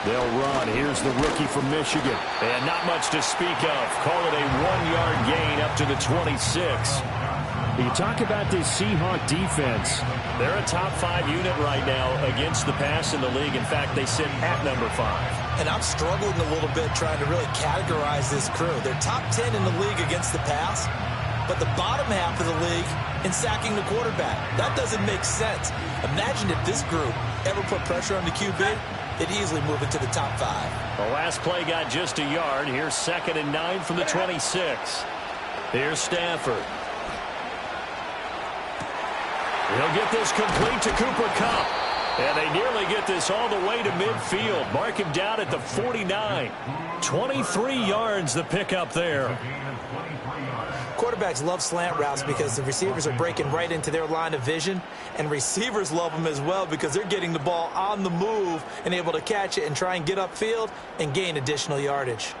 They'll run. Here's the rookie from Michigan. And not much to speak of. Call it a 1-yard gain up to the 26. You talk about this Seahawk defense. They're a top 5 unit right now against the pass in the league. In fact, they sit at number 5. And I'm struggling a little bit trying to really categorize this crew. They're top 10 in the league against the pass, but the bottom half of the league in sacking the quarterback. That doesn't make sense. Imagine if this group ever put pressure on the QB, they'd easily move into the top 5. The last play got just a yard. Here's 2nd and 9 from the 26. Here's Stafford. He'll get this complete to Cooper Kupp. And they nearly get this all the way to midfield. Mark him down at the 49. 23 yards the pickup there. Quarterbacks love slant routes because the receivers are breaking right into their line of vision. And receivers love them as well because they're getting the ball on the move and able to catch it and try and get upfield and gain additional yardage.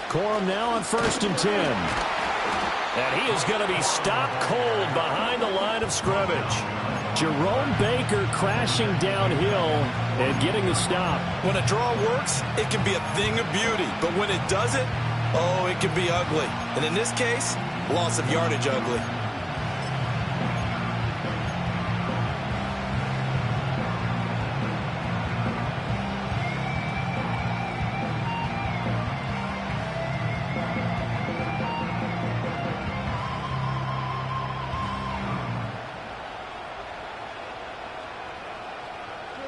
Corum now on 1st and 10. And he is going to be stopped cold behind the line of scrimmage. Jerome Baker crashing downhill and getting the stop. When a draw works, it can be a thing of beauty. But when it doesn't, oh, it can be ugly. And in this case, loss of yardage ugly.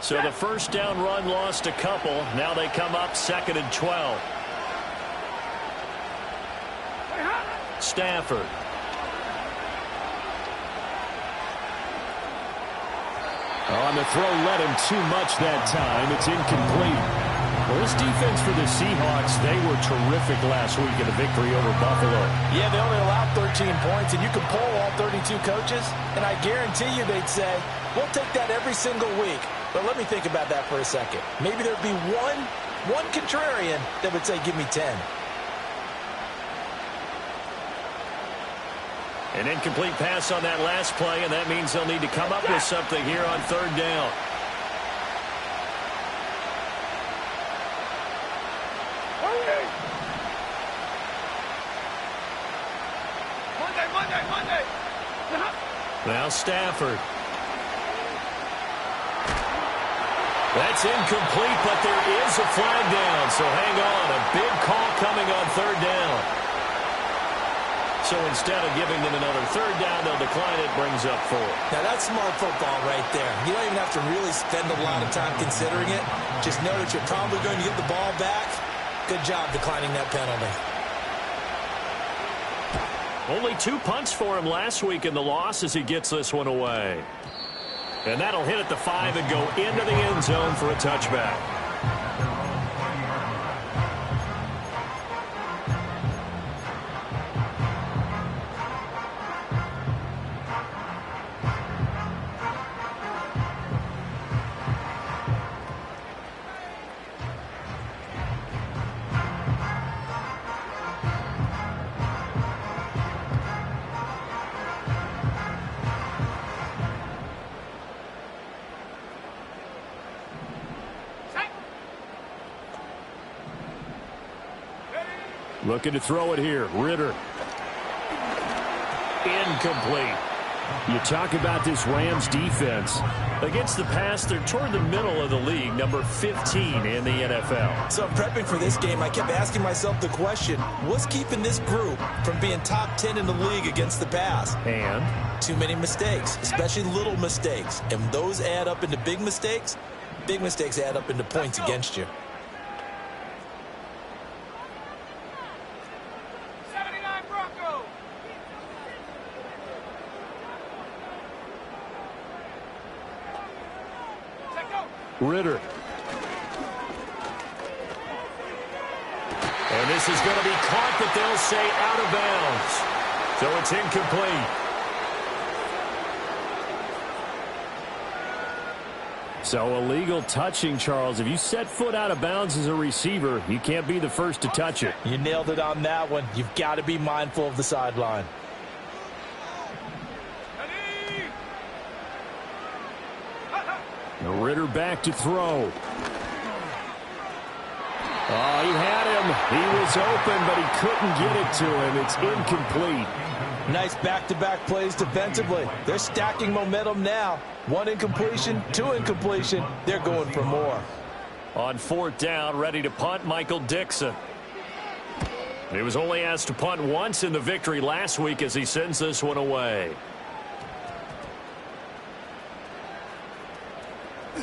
So the first down run lost a couple. Now they come up 2nd and 12. Stafford. On the throw led him too much that time. It's incomplete. Well, this defense for the Seahawks, they were terrific last week in a victory over Buffalo. Yeah, they only allowed 13 points, and you can poll all 32 coaches, and I guarantee you they'd say, we'll take that every single week. But let me think about that for a second. Maybe there'd be one contrarian that would say, give me 10. An incomplete pass on that last play, and that means they'll need to come up with something here on 3rd down. Monday. Now Stafford. That's incomplete, but there is a flag down, so hang on. A big call coming on 3rd down. So instead of giving them another 3rd down, they'll decline it, brings up 4. Now that's smart football right there. You don't even have to really spend a lot of time considering it. Just know that you're probably going to get the ball back. Good job declining that penalty. Only 2 punts for him last week in the loss as he gets this one away. And that'll hit at the 5 and go into the end zone for a touchback. Looking to throw it here. Ritter. Incomplete. You talk about this Rams defense. Against the pass, they're toward the middle of the league, number 15 in the NFL. So prepping for this game, I kept asking myself the question, what's keeping this group from being top 10 in the league against the pass? And? Too many mistakes, especially little mistakes. And those add up into big mistakes. Big mistakes add up into points against you. Ritter. And this is going to be caught, but they'll say out of bounds. So it's incomplete. So illegal touching, Charles. If you set foot out of bounds as a receiver, you can't be the first to touch it. You nailed it on that one. You've got to be mindful of the sideline. Ritter back to throw. Oh, he had him. He was open, but he couldn't get it to him. It's incomplete. Nice back-to-back plays defensively. They're stacking momentum now. 1 incompletion, 2 incompletion. They're going for more. On 4th down, ready to punt, Michael Dixon. He was only asked to punt once in the victory last week as he sends this one away.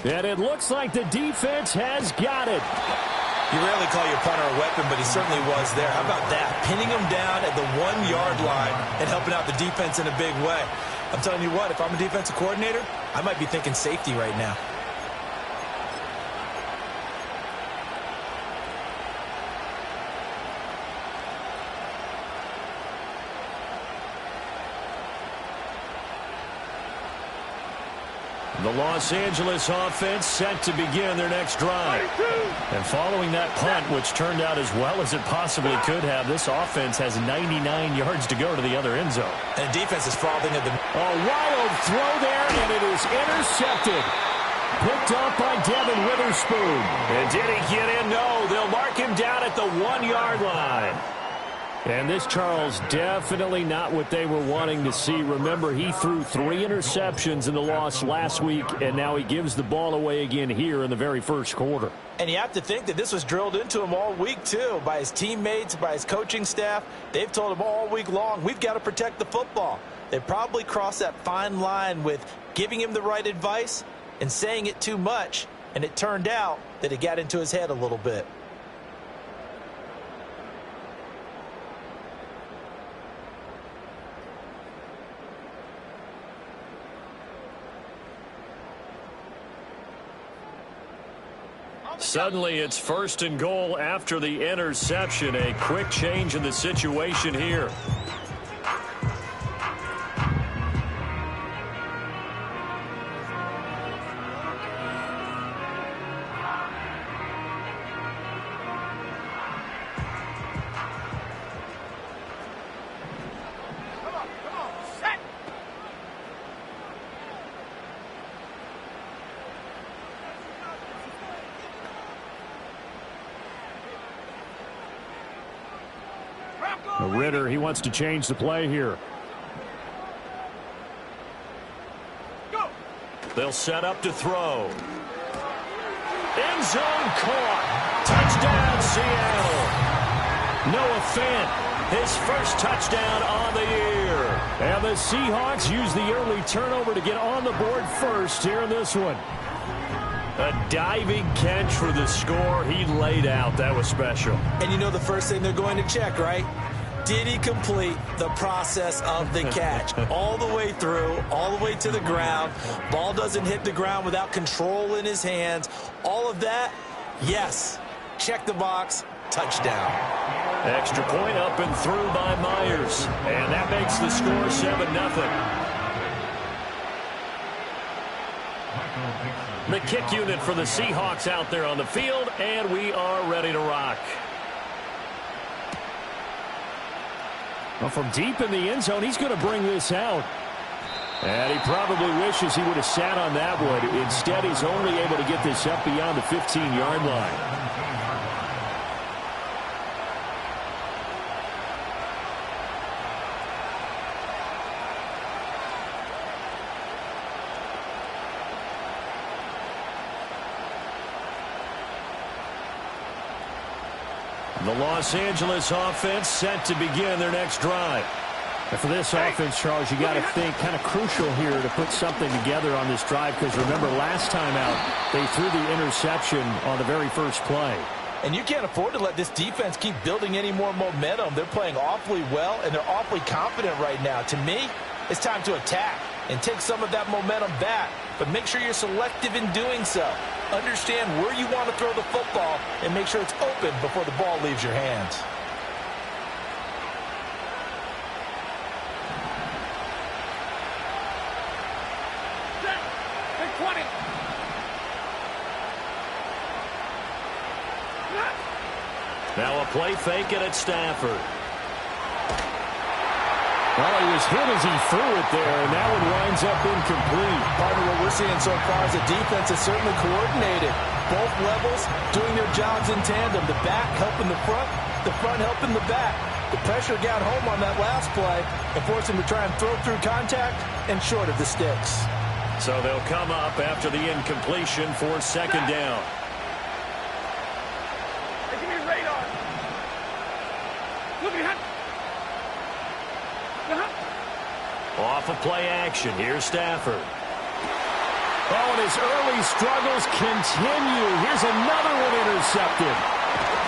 And it looks like the defense has got it. You rarely call your punter a weapon, but he certainly was there. How about that? Pinning him down at the 1-yard line and helping out the defense in a big way. I'm telling you what, if I'm a defensive coordinator, I might be thinking safety right now. The Los Angeles offense set to begin their next drive. And following that punt, which turned out as well as it possibly could have, this offense has 99 yards to go to the other end zone. And defense is frothing at the... A wild throw there, and it is intercepted. Picked off by Devin Witherspoon. And did he get in? No, they'll mark him down at the 1-yard line. And this, Charles, definitely not what they were wanting to see. Remember, he threw 3 interceptions in the loss last week, and now he gives the ball away again here in the very first quarter. And you have to think that this was drilled into him all week, too, by his teammates, by his coaching staff. They've told him all week long, we've got to protect the football. They probably crossed that fine line with giving him the right advice and saying it too much, and it turned out that it got into his head a little bit. Suddenly, it's 1st and goal after the interception. A quick change in the situation here. Ritter, he wants to change the play here. Go. They'll set up to throw. End zone caught. Touchdown, Seattle. Noah Fant, his first touchdown on the year. And the Seahawks use the early turnover to get on the board first here in this one. A diving catch for the score. He laid out. That was special. And you know the first thing they're going to check, right? Did he complete the process of the catch? All the way through, all the way to the ground. Ball doesn't hit the ground without control in his hands. All of that, yes. Check the box, touchdown. Extra point up and through by Myers. And that makes the score 7-0. The kick unit for the Seahawks out there on the field, and we are ready to rock. Well, from deep in the end zone, he's going to bring this out. And he probably wishes he would have sat on that one. Instead, he's only able to get this up beyond the 15-yard line. The Los Angeles offense set to begin their next drive. And for this offense, Charles, you got to think kind of crucial here to put something together on this drive, because remember last time out they threw the interception on the very first play. And you can't afford to let this defense keep building any more momentum. They're playing awfully well, and they're awfully confident right now. To me, it's time to attack and take some of that momentum back. But make sure you're selective in doing so. Understand where you want to throw the football and make sure it's open before the ball leaves your hands. Now a play fake, and it's Stafford. Well, he was hit as he threw it there, and that one winds up incomplete. Part of what we're seeing so far is the defense is certainly coordinated. Both levels doing their jobs in tandem. The back helping the front helping the back. The pressure got home on that last play and forced him to try and throw through contact and short of the sticks. So they'll come up after the incompletion for second down. Give me radar. Look at Off of play action. Here's Stafford. Oh, and his early struggles continue. Here's another one intercepted.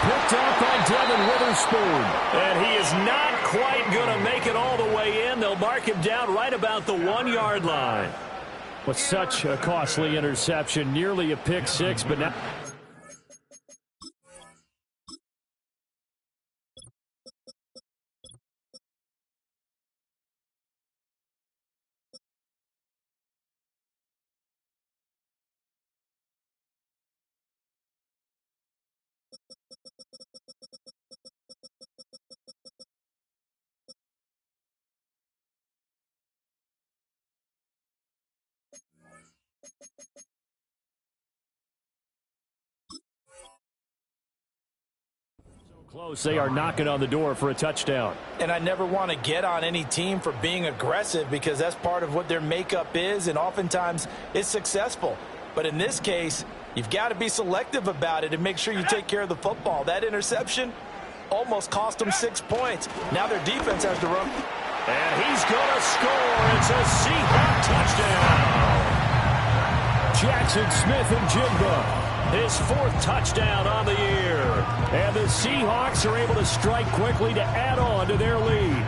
Picked up by Devin Witherspoon. And he is not quite going to make it all the way in. They'll mark him down right about the 1-yard line. With such a costly interception, nearly a pick six, but now... Close. They are knocking on the door for a touchdown. And I never want to get on any team for being aggressive because that's part of what their makeup is, and oftentimes it's successful. But in this case, you've got to be selective about it and make sure you take care of the football. That interception almost cost them 6 points. Now their defense has to run. And he's going to score. It's a Seahawk touchdown. Jackson Smith-Njigba. His fourth touchdown on the year. And the Seahawks are able to strike quickly to add on to their lead.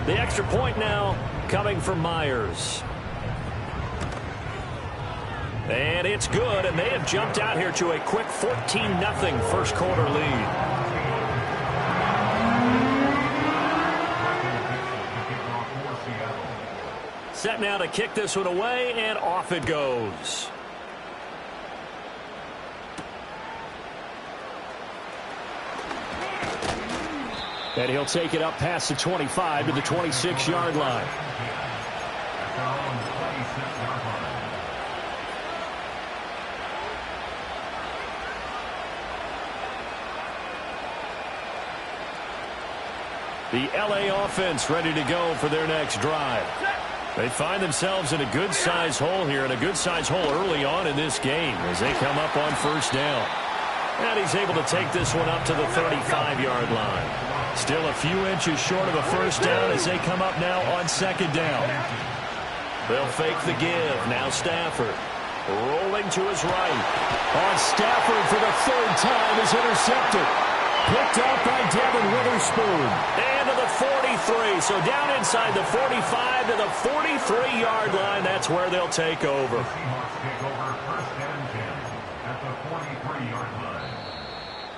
The extra point now coming from Myers. And it's good, and they have jumped out here to a quick 14-0 first quarter lead. Set now to kick this one away, and off it goes. And he'll take it up past the 25 to the 26-yard line. The LA offense ready to go for their next drive. They find themselves in a good-sized hole here, and a good-sized hole early on in this game as they come up on first down. And he's able to take this one up to the 35-yard line. Still a few inches short of a first down as they come up now on second down. They'll fake the give. Now Stafford rolling to his right. On Stafford for the third time is intercepted. Picked up by Devin Witherspoon. And to the 43. So down inside the 45 to the 43-yard line. That's where they'll take over.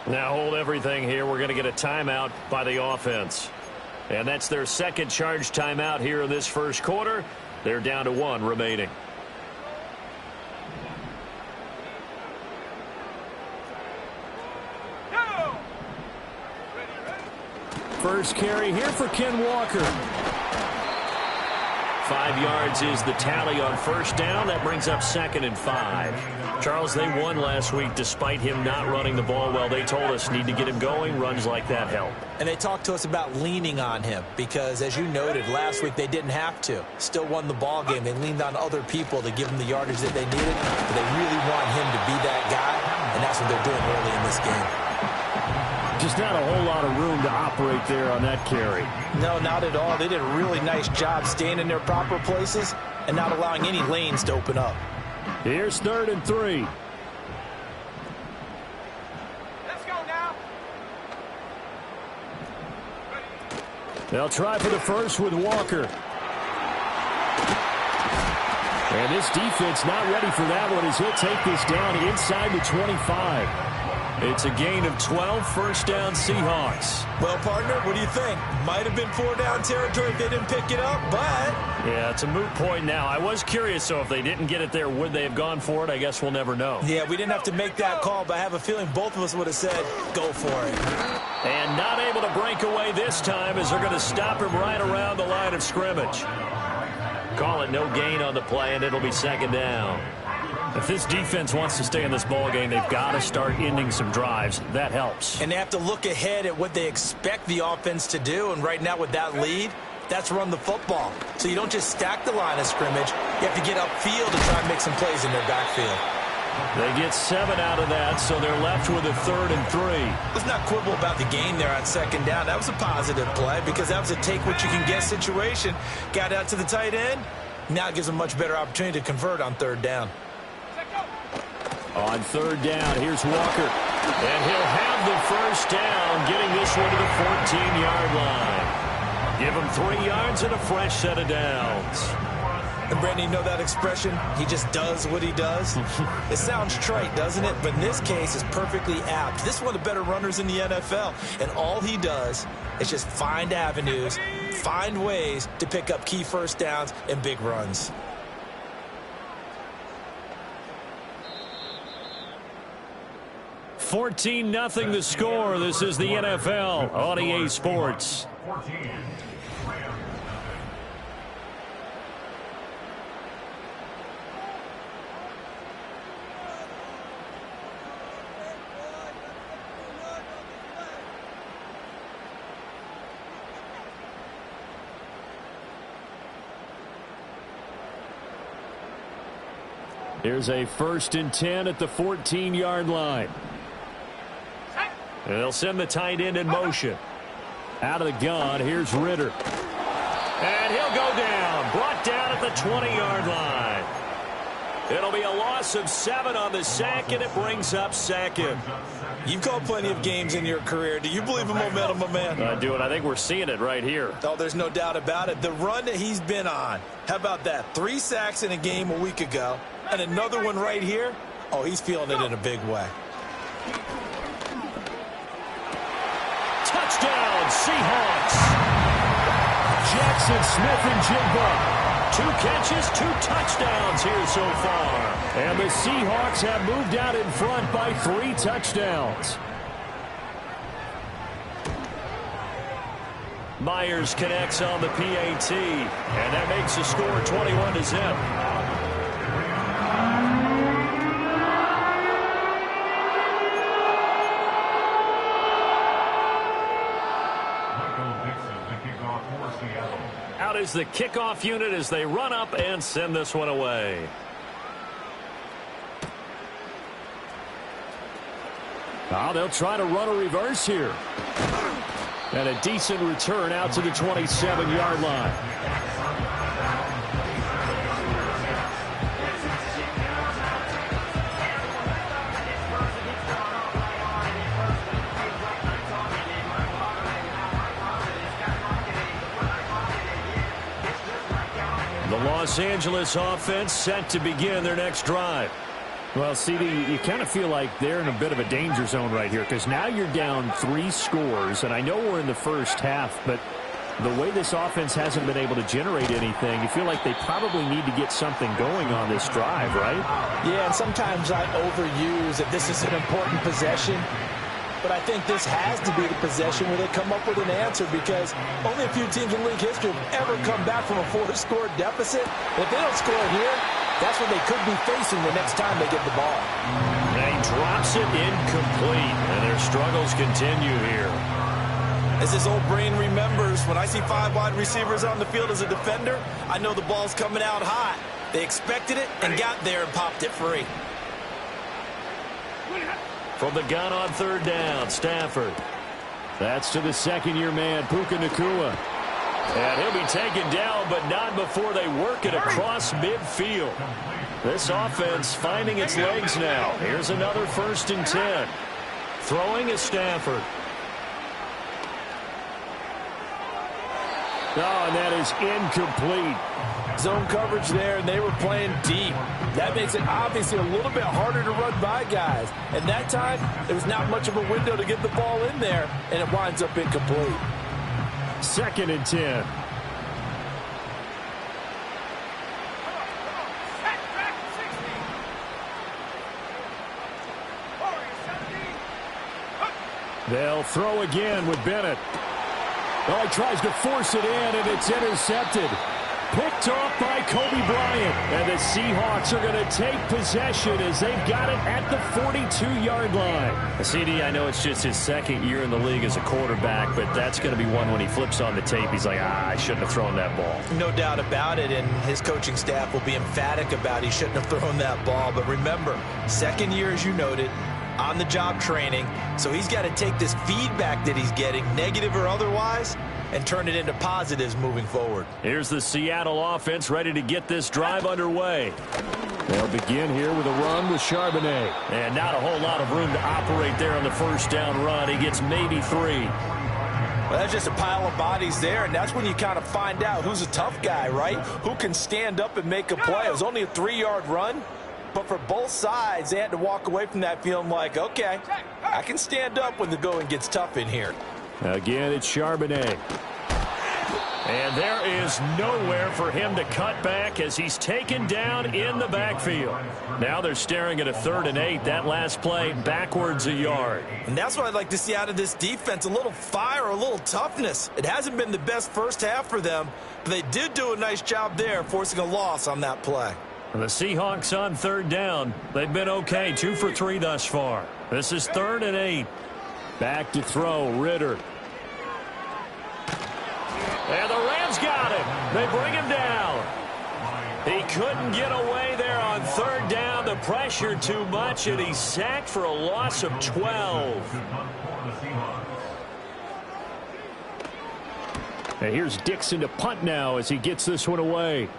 Now hold everything here. We're going to get a timeout by the offense. And that's their second charge timeout here in this first quarter. They're down to 1 remaining. First carry here for Ken Walker. 5 yards is the tally on first down. That brings up 2nd and 5. Charles, they won last week despite him not running the ball well. They told us need to get him going. Runs like that help. And they talked to us about leaning on him because, as you noted, last week they didn't have to. Still won the ball game. They leaned on other people to give them the yardage that they needed. But they really want him to be that guy, and that's what they're doing early in this game. Just not a whole lot of room to operate there on that carry. No, not at all. They did a really nice job staying in their proper places and not allowing any lanes to open up. Here's 3rd and 3. Let's go now. They'll try for the first with Walker. And this defense not ready for that one as he'll take this down inside the 25. It's a gain of 12, first down Seahawks. Well, partner, what do you think? Might have been 4-down territory if they didn't pick it up, but... Yeah, it's a moot point now. I was curious, so if they didn't get it there, would they have gone for it? I guess we'll never know. Yeah, we didn't have to make that call, but I have a feeling both of us would have said, go for it. And not able to break away this time as they're going to stop him right around the line of scrimmage. Call it no gain on the play, and it'll be second down. If this defense wants to stay in this ballgame, they've got to start ending some drives. That helps. And they have to look ahead at what they expect the offense to do. And right now with that lead, that's run the football. So you don't just stack the line of scrimmage. You have to get upfield to try and make some plays in their backfield. They get 7 out of that, so they're left with a 3rd and 3. Let's not quibble about the gain there on second down. That was a positive play because that was a take-what-you-can-get situation. Got out to the tight end. Now it gives them a much better opportunity to convert on 3rd down. On 3rd down, here's Walker. And he'll have the first down, getting this one to the 14-yard line. Give him 3 yards and a fresh set of downs. And, Brandon, you know that expression? He just does what he does? It sounds trite, doesn't it? But in this case, it's perfectly apt. This is one of the better runners in the NFL. And all he does is just find avenues, find ways to pick up key first downs and big runs. $14-0 the score. This is the NFL on EA Sports. Here's a 1st and 10 at the 14-yard line. And they'll send the tight end in motion. Out of the gun, here's Ritter. And he'll go down. Brought down at the 20-yard line. It'll be a loss of 7 on the sack, and it brings up 2nd. You've called plenty of games in your career. Do you believe in momentum, my man? I do, and I think we're seeing it right here. Oh, there's no doubt about it. The run that he's been on. How about that? 3 sacks in a game a week ago, and another one right here. Oh, he's feeling it in a big way. Touchdown, Seahawks. Jackson Smith-Njigba. 2 catches, 2 touchdowns here so far. And the Seahawks have moved out in front by 3 touchdowns. Myers connects on the PAT, and that makes the score 21-0. Out is the kickoff unit as they run up and send this one away. Now they'll try to run a reverse here. And a decent return out to the 27-yard line. The Los Angeles offense set to begin their next drive. Well, CD, you kind of feel like they're in a bit of a danger zone right here because now you're down 3 scores, and I know we're in the first half, but the way this offense hasn't been able to generate anything, you feel like they probably need to get something going on this drive, right? Yeah, and sometimes I overuse that this is an important possession. But I think this has to be the possession where they come up with an answer because only a few teams in league history have ever come back from a 4-score deficit. And if they don't score here, that's what they could be facing the next time they get the ball. And he drops it incomplete, and their struggles continue here. As his old brain remembers, when I see 5 wide receivers on the field as a defender, I know the ball's coming out hot. They expected it and got there and popped it free. From the gun on 3rd down, Stafford. That's to the 2nd-year man, Puka Nacua. And he'll be taken down, but not before they work it across midfield. This offense finding its legs now. Here's another 1st and 10. Throwing is Stafford. Oh, and that is incomplete. Zone coverage there, and they were playing deep. That makes it obviously a little bit harder to run by guys. And that time, there was not much of a window to get the ball in there, and it winds up incomplete. 2nd and 10. They'll throw again with Bennett. Oh, he tries to force it in, and it's intercepted. Picked off by Kobe Bryant. And the Seahawks are going to take possession as they've got it at the 42-yard line. CD, I know it's just his 2nd year in the league as a quarterback, but that's going to be one when he flips on the tape. He's like, I shouldn't have thrown that ball. No doubt about it, and his coaching staff will be emphatic about he shouldn't have thrown that ball. But remember, 2nd year, as you noted, on-the-job training, so he's got to take this feedback that he's getting, negative or otherwise, and turn it into positives moving forward. Here's the Seattle offense ready to get this drive underway. They'll begin here with a run with Charbonnet. And not a whole lot of room to operate there on the first down run. He gets maybe 3. Well, that's just a pile of bodies there, and that's when you kind of find out who's a tough guy, right? Who can stand up and make a play. It was only a 3-yard run, but for both sides, they had to walk away from that feeling like, okay, I can stand up when the going gets tough in here. Again, it's Charbonnet. And there is nowhere for him to cut back as he's taken down in the backfield. Now they're staring at a 3rd and 8. That last play backwards a yard. And that's what I'd like to see out of this defense, a little fire, a little toughness. It hasn't been the best first half for them, but they did do a nice job there forcing a loss on that play. And the Seahawks on 3rd down. They've been okay, 2 for 3 thus far. This is 3rd and 8. Back to throw, Ritter. And the Rams got him. They bring him down. He couldn't get away there on 3rd down. The pressure too much, and he's sacked for a loss of 12. And here's Dixon to punt now as he gets this one away.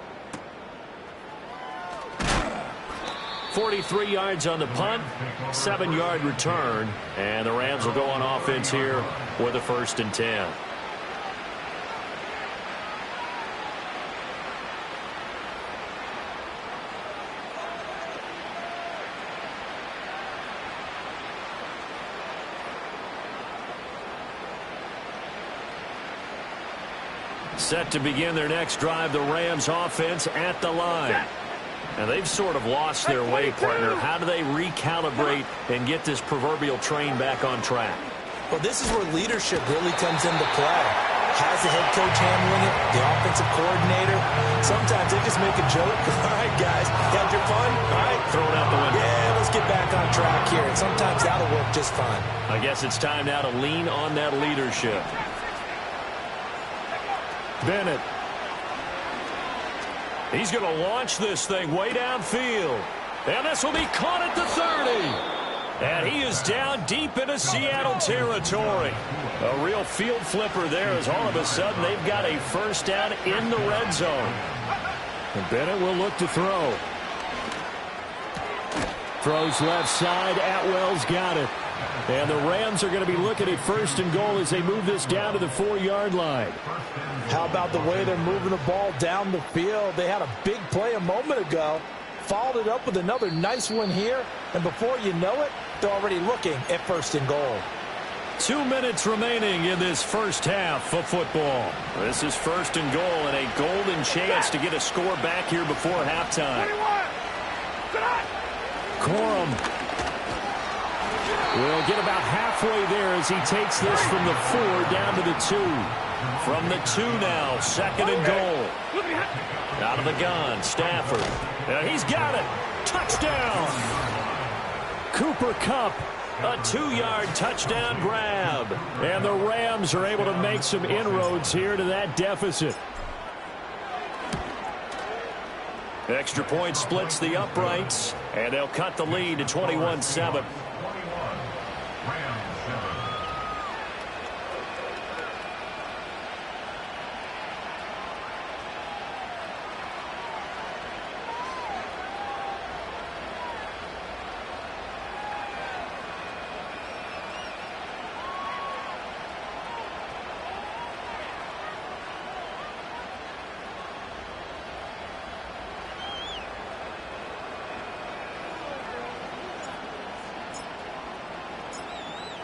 43 yards on the punt, 7-yard return, and the Rams will go on offense here with a 1st and 10. Set to begin their next drive, the Rams offense at the line. And they've sort of lost their way, partner. How do they recalibrate and get this proverbial train back on track? Well, this is where leadership really comes into play. Has the head coach handling it, the offensive coordinator. Sometimes they just make a joke. All right, guys, had your fun? All right. Throw it out the window. Yeah, let's get back on track here. And sometimes that'll work just fine. I guess it's time now to lean on that leadership. Bennett. He's going to launch this thing way downfield. And this will be caught at the 30. And he is down deep into Seattle territory. A real field flipper there as all of a sudden they've got a 1st down in the red zone. And Bennett will look to throw. Throws left side. Atwell's got it. And the Rams are going to be looking at 1st and goal as they move this down to the 4-yard line. How about the way they're moving the ball down the field? They had a big play a moment ago, followed it up with another nice one here, and before you know it, they're already looking at 1st and goal. 2 minutes remaining in this first half of football. This is 1st and goal and a golden chance to get a score back here before halftime. Corum will get about halfway there as he takes this from the 4 down to the 2. From the 2 now, 2nd and goal. Out of the gun, Stafford. He's got it. Touchdown. Cooper Kupp. A 2-yard touchdown grab. And the Rams are able to make some inroads here to that deficit. Extra point splits the uprights, and they'll cut the lead to 21-7.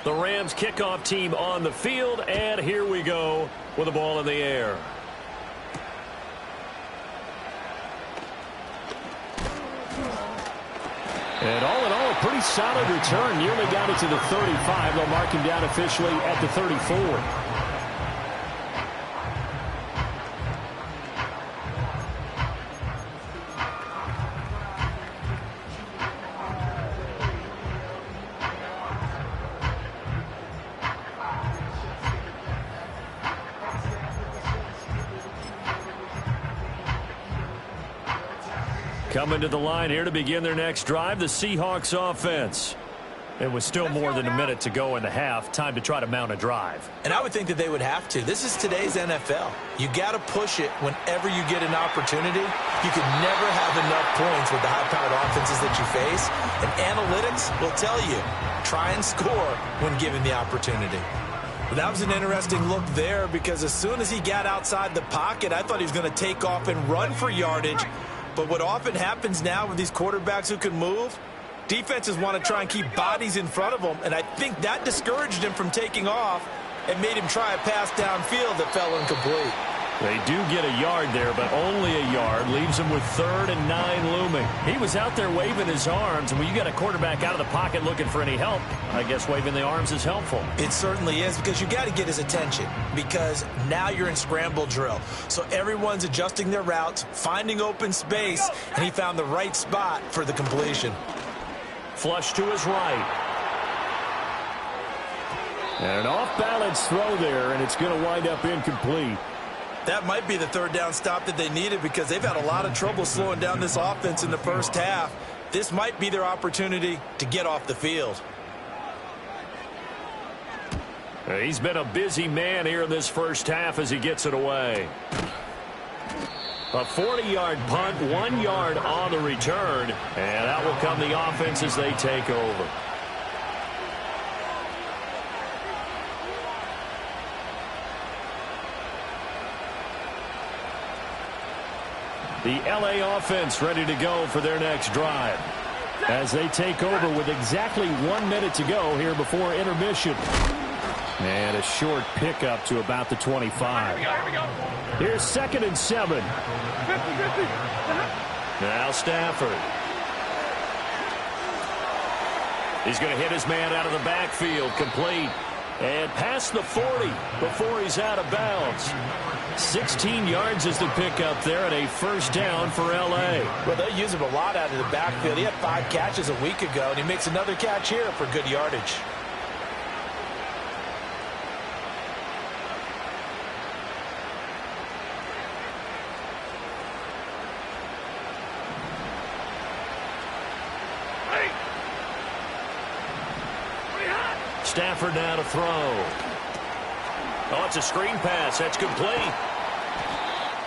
The Rams kickoff team on the field, and here we go with the ball in the air. And all in all, a pretty solid return. Nearly got it to the 35. They'll mark him down officially at the 34. Coming to the line here to begin their next drive, the Seahawks offense. It was still more than a minute to go in the half. Time to try to mount a drive. And I would think that they would have to. This is today's NFL. You got to push it whenever you get an opportunity. You can never have enough points with the high-powered offenses that you face. And analytics will tell you, try and score when given the opportunity. Well, that was an interesting look there because as soon as he got outside the pocket, I thought he was going to take off and run for yardage. But what often happens now with these quarterbacks who can move, defenses want to try and keep bodies in front of them, and I think that discouraged him from taking off and made him try a pass downfield that fell incomplete. They do get a yard there, but only a yard. Leaves him with 3rd and 9 looming. He was out there waving his arms, and when you get a quarterback out of the pocket looking for any help, I guess waving the arms is helpful. It certainly is, because you got to get his attention, because now you're in scramble drill. So everyone's adjusting their routes, finding open space, and he found the right spot for the completion. Flush to his right. And an off-balance throw there, and it's going to wind up incomplete. That might be the 3rd down stop that they needed because they've had a lot of trouble slowing down this offense in the first half. This might be their opportunity to get off the field. He's been a busy man here in this first half as he gets it away. A 40-yard punt, 1 yard on the return, and out will come the offense as they take over. The LA offense ready to go for their next drive as they take over with exactly 1 minute to go here before intermission. And a short pickup to about the 25. Here's 2nd and 7. Now Stafford. He's going to hit his man out of the backfield, complete. And past the 40 before he's out of bounds. 16 yards is the pickup there and a 1st down for L.A. Well, they use him a lot out of the backfield. He had 5 catches a week ago, and he makes another catch here for good yardage. Stafford now to throw. Oh, it's a screen pass. That's complete.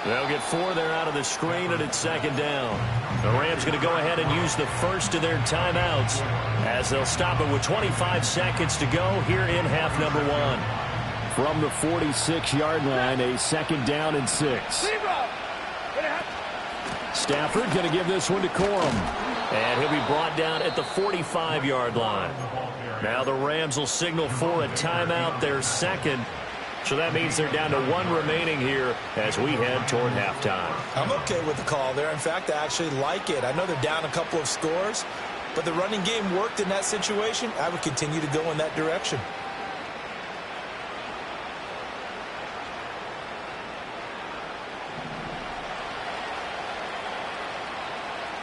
They'll get 4 there out of the screen, and it's 2nd down. The Rams going to go ahead and use the first of their timeouts as they'll stop it with 25 seconds to go here in half number 1. From the 46-yard line, a 2nd down and 6. Stafford going to give this one to Corum. And he'll be brought down at the 45-yard line. Now the Rams will signal for a timeout, their 2nd. So that means they're down to 1 remaining here as we head toward halftime. I'm okay with the call there. In fact, I actually like it. I know they're down a couple of scores, but the running game worked in that situation. I would continue to go in that direction.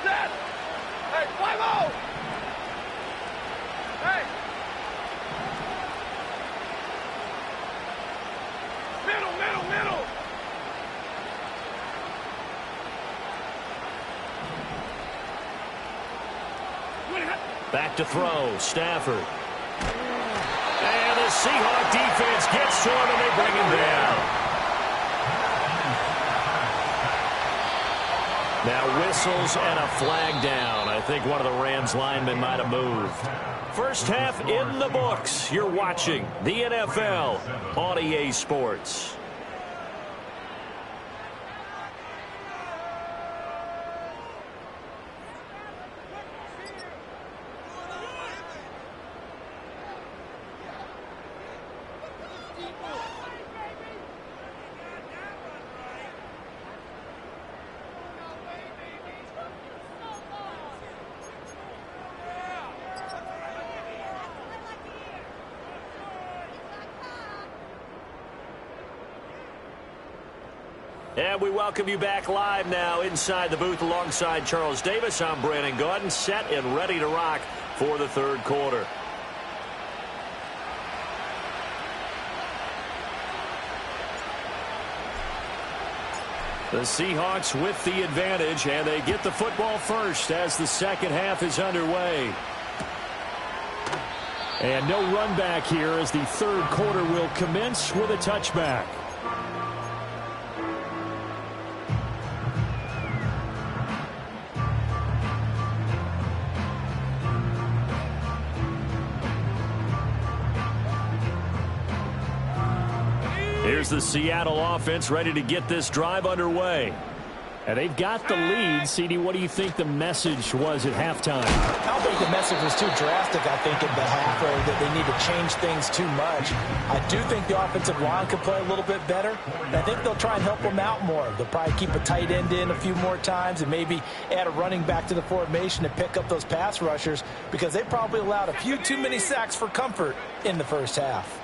Hey, 5-0! Hey! Middle! Back to throw, Stafford. And the Seahawk defense gets to him, and they bring him down. Now whistles and a flag down. I think one of the Rams linemen might have moved. First half in the books. You're watching the NFL on EA Sports. And we welcome you back live now inside the booth alongside Charles Davis. I'm Brandon Gaudin, set and ready to rock for the third quarter. The Seahawks with the advantage, and they get the football first as the second half is underway. And no run back here as the third quarter will commence with a touchback. Here's the Seattle offense ready to get this drive underway. And they've got the lead. CD, what do you think the message was at halftime? I don't think the message was too drastic, I think, in the half, or that they need to change things too much. I do think the offensive line could play a little bit better. And I think they'll try and help them out more. They'll probably keep a tight end in a few more times and maybe add a running back to the formation and pick up those pass rushers, because they probably allowed a few too many sacks for comfort in the first half.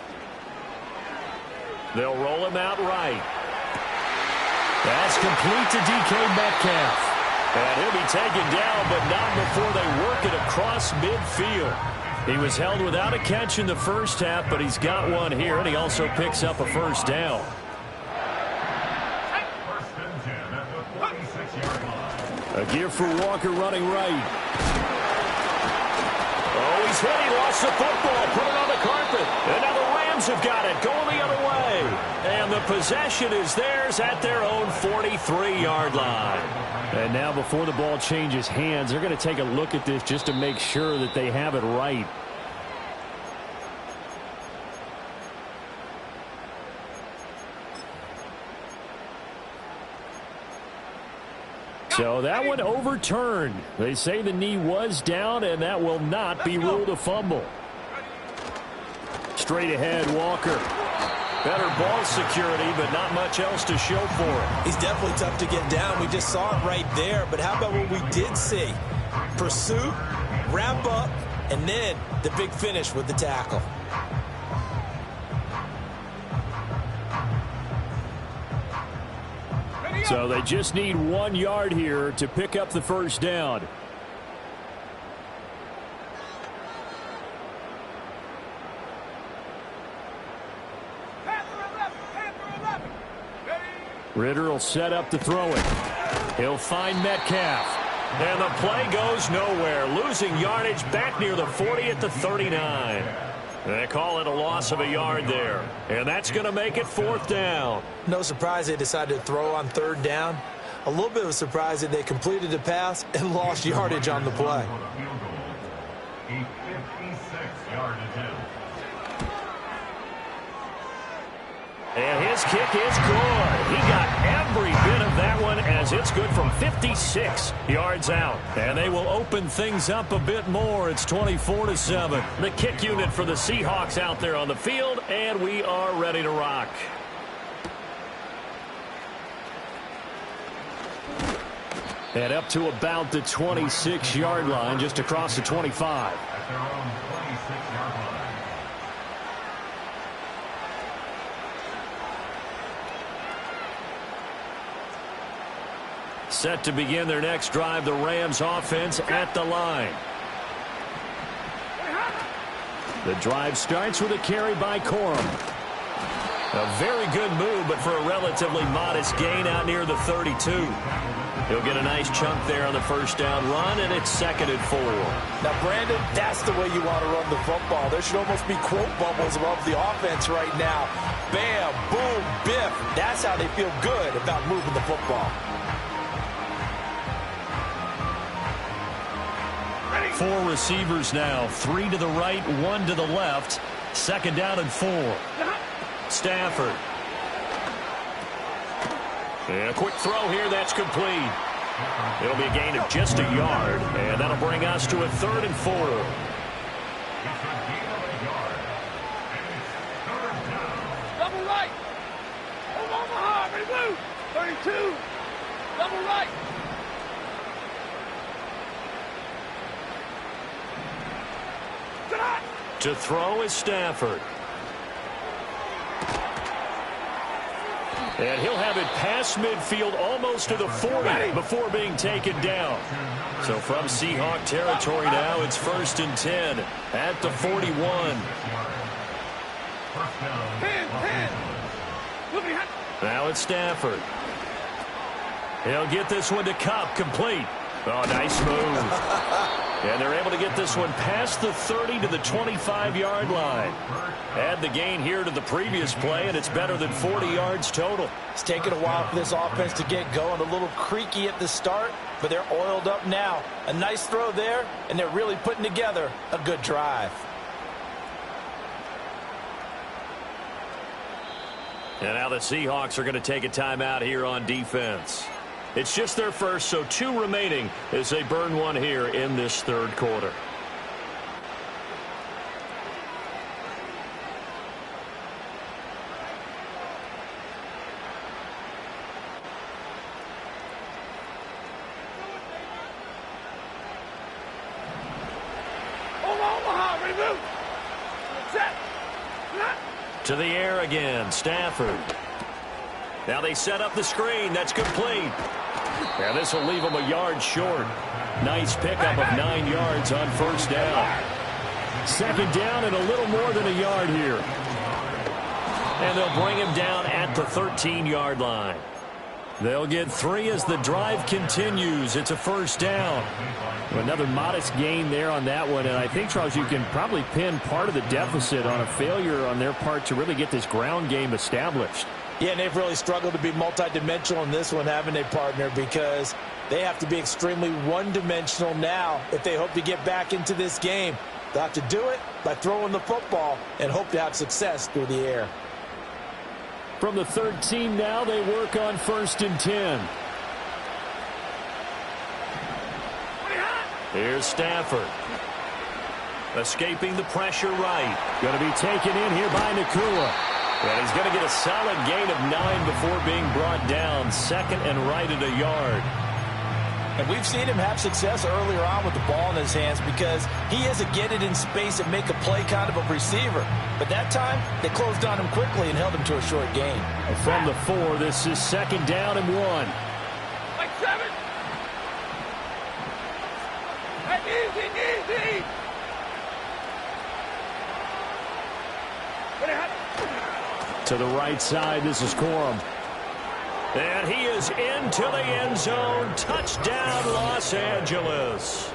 They'll roll him out right. That's complete to DK Metcalf. And he'll be taken down, but not before they work it across midfield. He was held without a catch in the first half, but he's got one here, and he also picks up a first down. A give for Walker running right. Oh, he's hit. He lost the football. Put it on the carpet. And now the Rams have got it. Going the other way. And the possession is theirs at their own 43-yard line. And now before the ball changes hands, they're going to take a look at this just to make sure that they have it right. So that one overturned. They say the knee was down, and that will not be ruled a fumble. Straight ahead, Walker. Better ball security, but not much else to show for it. He's definitely tough to get down. We just saw it right there. But how about what we did see? Pursuit, wrap up, and then the big finish with the tackle. So they just need 1 yard here to pick up the first down. Ritter will set up to throw it. He'll find Metcalf. And the play goes nowhere. Losing yardage back near the 40 at the 39. They call it a loss of a yard there. And that's going to make it fourth down. No surprise they decided to throw on third down. A little bit of a surprise that they completed the pass and lost yardage on the play. A 56-yard attempt. And his kick is good. He got every bit of that one as it's good from 56 yards out. And they will open things up a bit more. It's 24-7. The kick unit for the Seahawks out there on the field, and we are ready to rock. And up to about the 26-yard line, just across the 25. At their own 26-yard line. Set to begin their next drive, the Rams offense at the line. The drive starts with a carry by Corum. A very good move, but for a relatively modest gain out near the 32. He'll get a nice chunk there on the first down run, and it's 2nd and 4. Now, Brandon, that's the way you want to run the football. There should almost be quote bubbles above the offense right now. Bam, boom, biff. That's how they feel good about moving the football. 4 receivers now, 3 to the right, 1 to the left. 2nd down and 4. Stafford. And a quick throw here, that's complete. It'll be a gain of just a yard, and that'll bring us to a 3rd and 4. Double right. Omaha, ready blue. 32. Double right. To throw is Stafford. And he'll have it past midfield almost to the 40 before being taken down. So from Seahawk territory now, it's 1st and 10 at the 41. 10. Now it's Stafford. He'll get this one to Cup, complete. Oh, nice move. And they're able to get this one past the 30 to the 25-yard line. Add the gain here to the previous play, and it's better than 40 yards total. It's taken a while for this offense to get going. A little creaky at the start, but they're oiled up now. A nice throw there, and they're really putting together a good drive. And now the Seahawks are going to take a timeout here on defense. It's just their first, so 2 remaining as they burn one here in this 3rd quarter. Omaha, ready, move. Set. To the air again, Stafford. Now they set up the screen. That's complete. And this will leave them a yard short. Nice pickup of 9 yards on 1st down. 2nd down and a little more than a yard here. And they'll bring him down at the 13-yard line. They'll get 3 as the drive continues. It's a 1st down. Another modest gain there on that one, and I think, Charles, you can probably pin part of the deficit on a failure on their part to really get this ground game established. Yeah, and they've really struggled to be multidimensional in this one, haven't they, partner? Because they have to be extremely one-dimensional now if they hope to get back into this game. They'll have to do it by throwing the football and hope to have success through the air. From the 13 now, they work on 1st and 10. Here's Stafford. Escaping the pressure right. Going to be taken in here by Nakua. And he's going to get a solid gain of 9 before being brought down. 2nd and right at a yard. And we've seen him have success earlier on with the ball in his hands because he is a get it in space and make a play kind of a receiver. But that time, they closed on him quickly and held him to a short gain. From the 4, this is 2nd down and 1. Like 7. Easy. To the right side, this is Corum. And he is into the end zone. Touchdown, Los Angeles.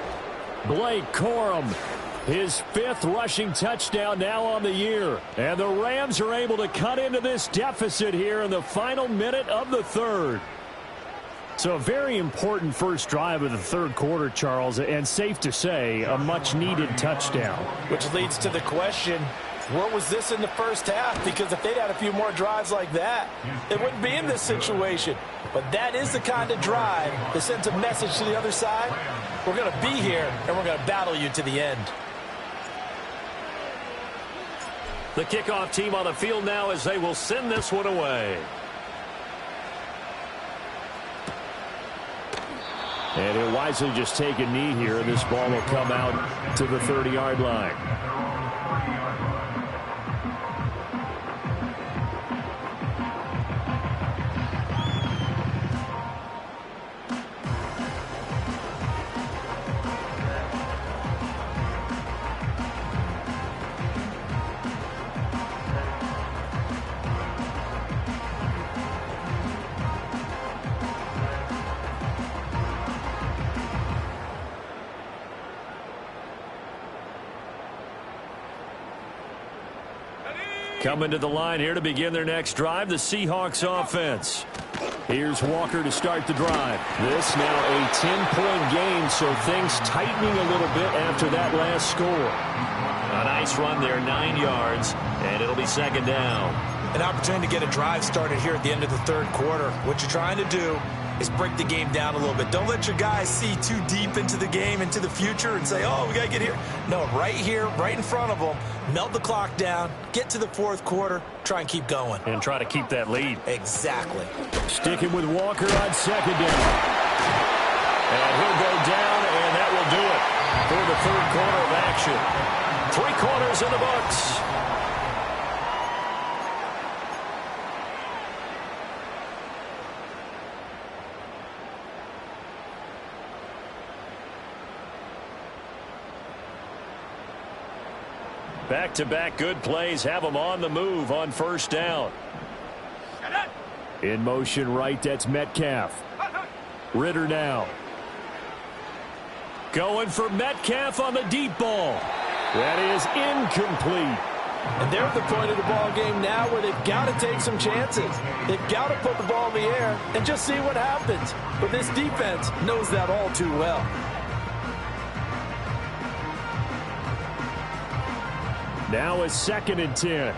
Blake Corum, his 5th rushing touchdown now on the year. And the Rams are able to cut into this deficit here in the final minute of the 3rd. So a very important first drive of the 3rd quarter, Charles, and safe to say, a much-needed touchdown. Which leads to the question, where was this in the first half? Because if they'd had a few more drives like that, they wouldn't be in this situation. But that is the kind of drive that sends a message to the other side. We're going to be here, and we're going to battle you to the end. The kickoff team on the field now as they will send this one away. And he'll wisely just take a knee here, and this ball will come out to the 30-yard line. Coming to the line here to begin their next drive, the Seahawks offense. Here's Walker to start the drive. This now a 10-point game, so things tightening a little bit after that last score. A nice run there, 9 yards, and it'll be 2nd down. An opportunity to get a drive started here at the end of the 3rd quarter. What you're trying to do is break the game down a little bit. Don't let your guys see too deep into the game, into the future, and say, oh, we got to get here. No, right here, right in front of them, melt the clock down, get to the 4th quarter, try and keep going. And try to keep that lead. Exactly. Sticking with Walker on 2nd down. And he'll go down, and that will do it for the 3rd quarter of action. 3 quarters in the books. Back-to-back good plays have them on the move on first down. In motion right, that's Metcalf. Ritter now. Going for Metcalf on the deep ball. That is incomplete. And they're at the point of the ball game now where they've got to take some chances. They've got to put the ball in the air and just see what happens. But this defense knows that all too well. Now a 2nd and 10.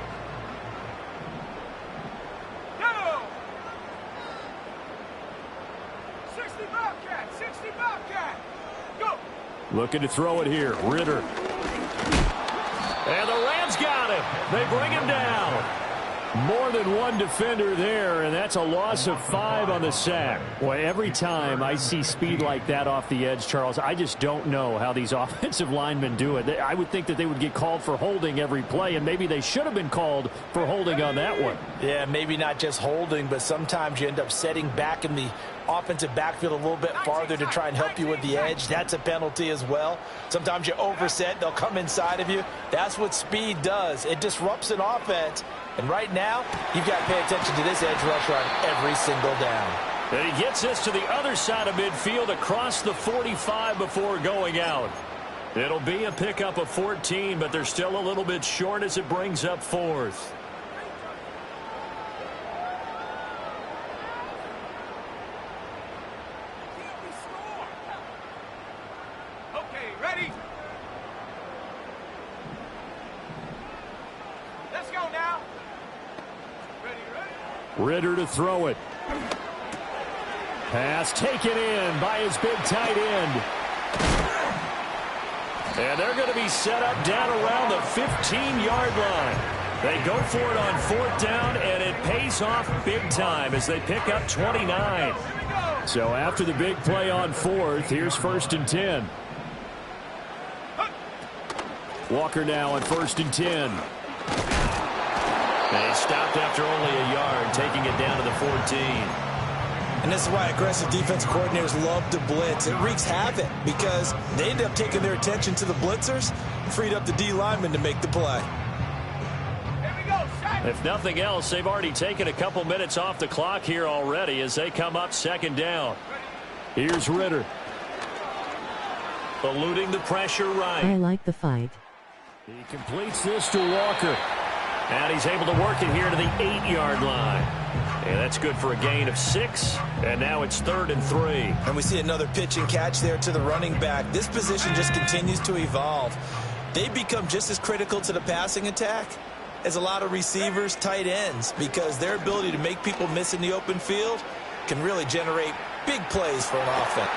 Go! 60 Bobcat, 60 Bobcat. Go! Looking to throw it here. Ritter. And the Rams got him. They bring him down. More than one defender there, and that's a loss of 5 on the sack. Boy, every time I see speed like that off the edge, Charles, I just don't know how these offensive linemen do it. I would think that they would get called for holding every play, and maybe they should have been called for holding on that one. Yeah, maybe not just holding, but sometimes you end up setting back in the offensive backfield a little bit farther to try and help you with the edge. That's a penalty as well. Sometimes you overset, they'll come inside of you. That's what speed does. It disrupts an offense. And right now, you've got to pay attention to this edge rusher on every single down. And he gets this to the other side of midfield across the 45 before going out. It'll be a pickup of 14, but they're still a little bit short as it brings up 4th. Okay, ready? Let's go now. Ready, ready? Ritter to throw it. Pass taken in by his big tight end. And they're going to be set up down around the 15-yard line. They go for it on 4th down, and it pays off big time as they pick up 29. So after the big play on 4th, here's 1st and 10. Walker now on 1st and 10. And he stopped after only a yard, taking it down to the 14. And this is why aggressive defensive coordinators love to blitz. It wreaks havoc because they end up taking their attention to the blitzers, freed up the D lineman to make the play. Here we go, shot. If nothing else, they've already taken a couple minutes off the clock here already as they come up 2nd down. Here's Ritter. Eluding the pressure right. I like the fight. He completes this to Walker. And he's able to work it here to the 8-yard line. And that's good for a gain of 6. And now it's 3rd and 3. And we see another pitch and catch there to the running back. This position just continues to evolve. They become just as critical to the passing attack as a lot of receivers, tight ends, because their ability to make people miss in the open field can really generate big plays for an offense.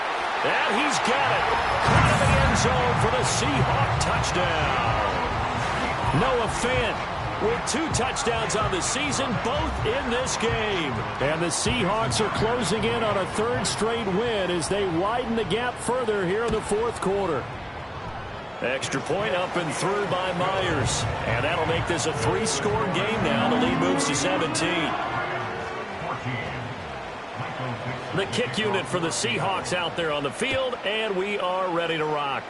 And he's got it. Out of the end zone for the Seahawk touchdown. Noah Fant with 2 touchdowns on the season, both in this game. And the Seahawks are closing in on a 3rd straight win as they widen the gap further here in the 4th quarter. Extra point up and through by Myers. And that'll make this a 3-score game now. The lead moves to 17. The kick unit for the Seahawks out there on the field, and we are ready to rock.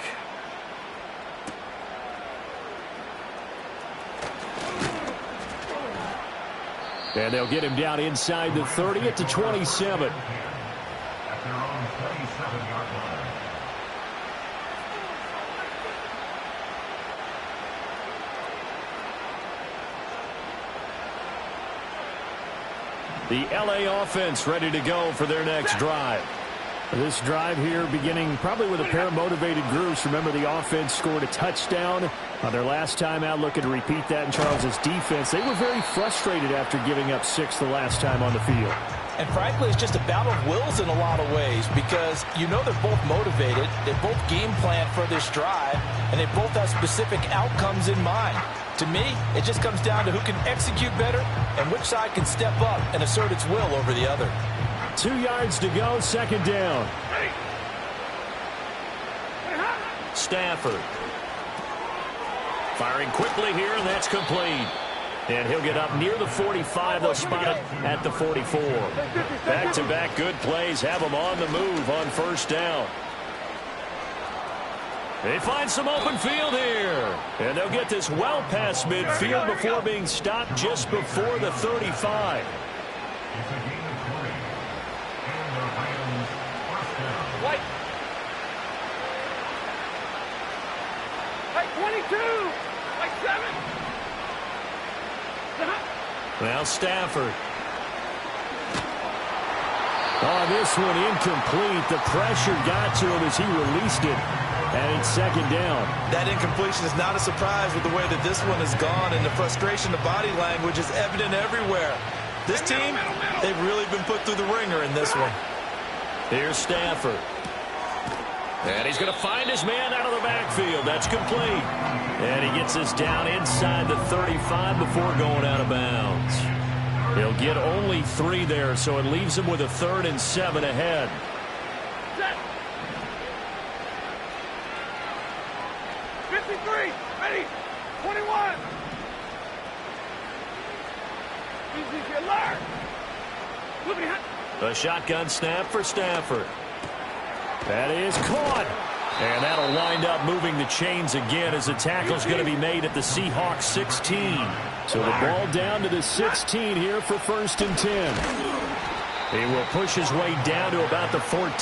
And they'll get him down inside the 30 at the 27. At their own 27-yard line. The LA offense ready to go for their next drive. This drive here beginning probably with a pair of motivated groups. Remember, the offense scored a touchdown on their last time out, looking to repeat that in Charles's defense. They were very frustrated after giving up 6 the last time on the field. And frankly, it's just a battle of wills in a lot of ways because you know they're both motivated, they both game plan for this drive, and they both have specific outcomes in mind. To me, it just comes down to who can execute better and which side can step up and assert its will over the other. 2 yards to go, 2nd down. Stafford. Firing quickly here, and that's complete. And he'll get up near the 45. They'll spot it at the 44. Back-to-back good plays have them on the move on 1st down. They find some open field here. And they'll get this well past midfield before being stopped just before the 35. It's a gain of 3. And the Rams first down. White. Like 22. Like 7. Now Stafford. Oh, this one incomplete. The pressure got to him as he released it. And it's second down. That incompletion is not a surprise with the way that this one has gone, and the frustration, the body language is evident everywhere. This team, they've really been put through the ringer in this one. Here's Stafford. And he's going to find his man out of the backfield. That's complete. And he gets this down inside the 35 before going out of bounds. He'll get only 3 there, so it leaves him with a 3rd and 7 ahead. Set. 53. Ready. 21. Easy, alert. Look behind. A shotgun snap for Stafford. That is caught. And that'll wind up moving the chains again as the tackle's going to be made at the Seahawks 16. So the ball down to the 16 here for 1st and 10. He will push his way down to about the 14.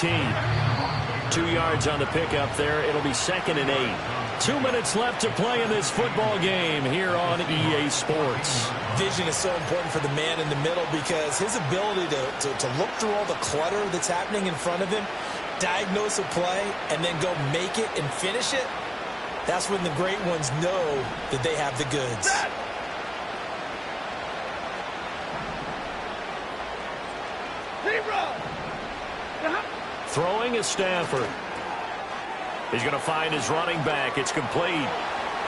2 yards on the pickup there. It'll be 2nd and 8. 2 minutes left to play in this football game here on EA Sports. Vision is so important for the man in the middle because his ability to look through all the clutter that's happening in front of him, diagnose a play, and then go make it and finish it, that's when the great ones know that they have the goods. Throwing is Stafford. He's going to find his running back. It's complete.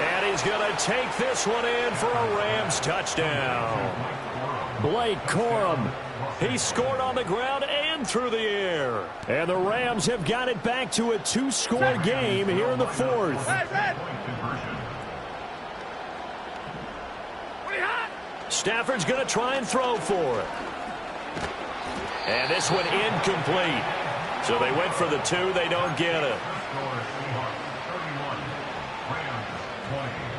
And he's going to take this one in for a Rams touchdown. Blake Corum. He scored on the ground and through the air. And the Rams have got it back to a 2-score game here in the 4th. Stafford's going to try and throw for it. And this one incomplete. So they went for the 2. They don't get it.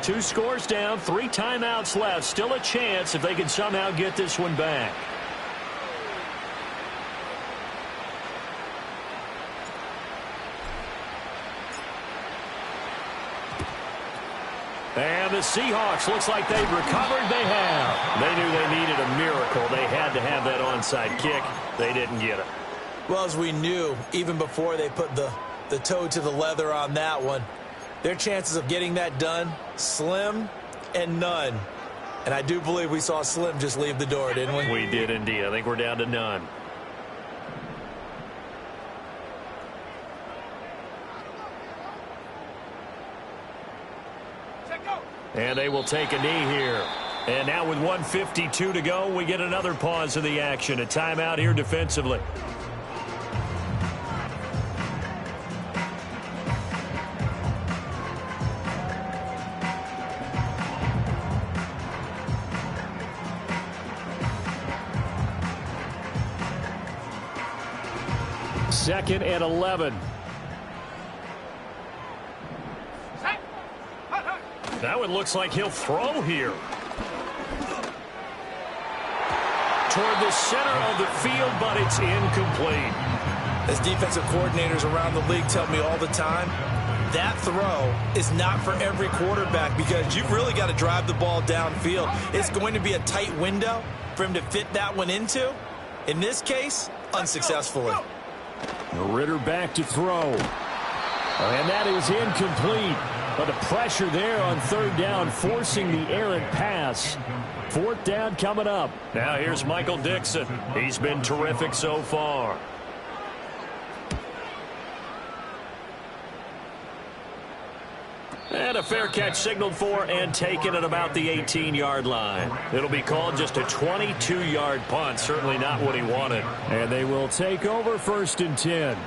2 scores down, 3 timeouts left. Still a chance if they can somehow get this one back. And the Seahawks, looks like they've recovered. They have. They knew they needed a miracle. They had to have that onside kick. They didn't get it. Well, as we knew, even before they put the toe to the leather on that one, their chances of getting that done, slim and none. And I do believe we saw Slim just leave the door, didn't we? We did indeed. I think we're down to none. And they will take a knee here. And now with 1:52 to go, we get another pause in the action. A timeout here defensively. Second and 11. That one looks like he'll throw here. Toward the center of the field, but it's incomplete. As defensive coordinators around the league tell me all the time, that throw is not for every quarterback because you've really got to drive the ball downfield. It's going to be a tight window for him to fit that one into. In this case, unsuccessfully. Ritter back to throw. And that is incomplete. But the pressure there on 3rd down, forcing the errant pass. 4th down coming up. Now here's Michael Dixon. He's been terrific so far. And a fair catch signaled for and taken at about the 18-yard line. It'll be called just a 22-yard punt. Certainly not what he wanted. And they will take over 1st and 10.